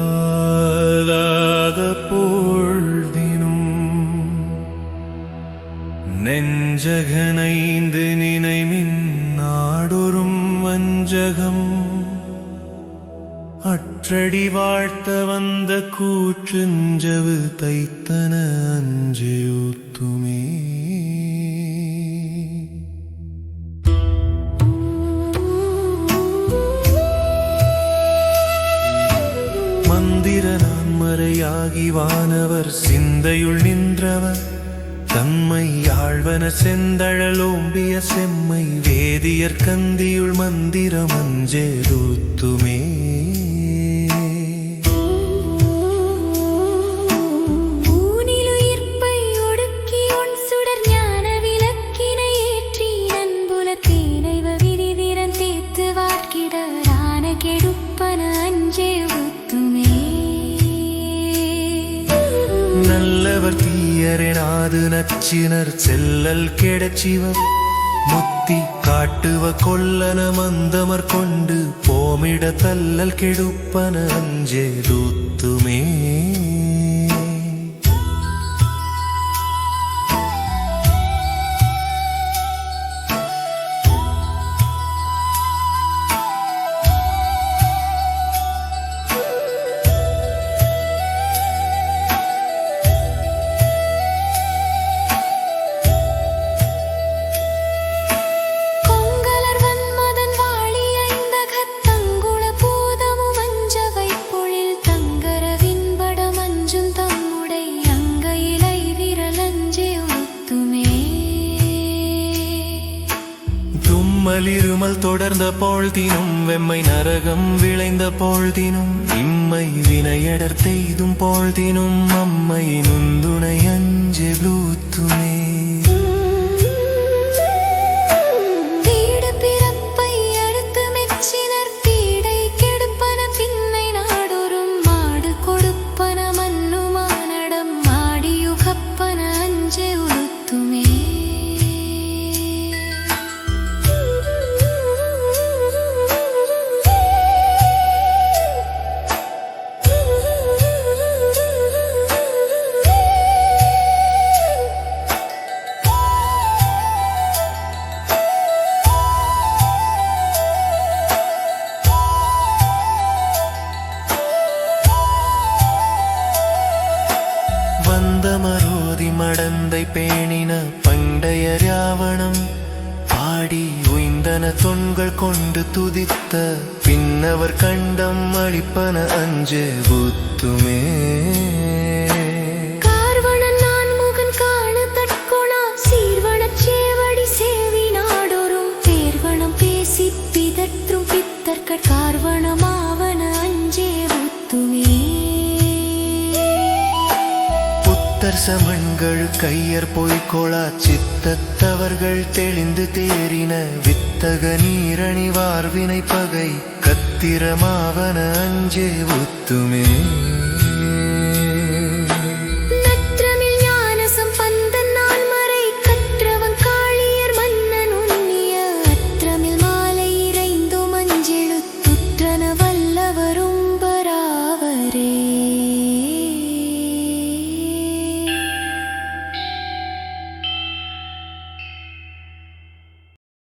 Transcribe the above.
துஞ்சலில்லாத பொழுதினும் நெஞ்சகனைந்து நினைவின் நாடொரும் வஞ்சகம் அற்றடி வாழ்த்த வந்த கூற்றுஞ்சவு தைத்தன அஞ்செயூத்துமே மந்திர நான்மறையாகி வானவர் சிந்தையுள் நின்றவர் தம்மை ஆழ்வன செந்தழலோம்பிய செம்மை வேதியர் கந்தியுள் மந்திரம் அஞ்சேதூத்துமே நல்லவர் தீயரெனாது நச்சினர் செல்லல் கெடச்சிவர் முத்தி காட்டுவ கொல்லன மந்தமர் கொண்டு போமிட தல்லல் கெடுப்பன அஞ்சேதூத்துமே இருமல் தொடர்ந்த பொழுதினும் வெம்மை நரகம் விளைந்த பொழுதினும் இம்மை வினையடர் தெய்தும் பொழுதினும் அம்மை நுந்துணை அஞ்சே ப்ளூத்துமே மரோதி மடந்தை பேணின பண்டைய ராவணம் பாடி உய்ந்தன தொண்கள் கொண்டு துதித்த பின்னவர் கண்டம் அளிப்பன அஞ்சே பூத்துமே கார்வணமாவன அஞ்சே பூத்துமே சமன்கள் கையர் பொய்கொளா சித்தத்தவர்கள் தெளிந்து தேறின வித்தக நீரணி வார்வினை பகை கத்திரமாவன அஞ்சே ஊத்துமே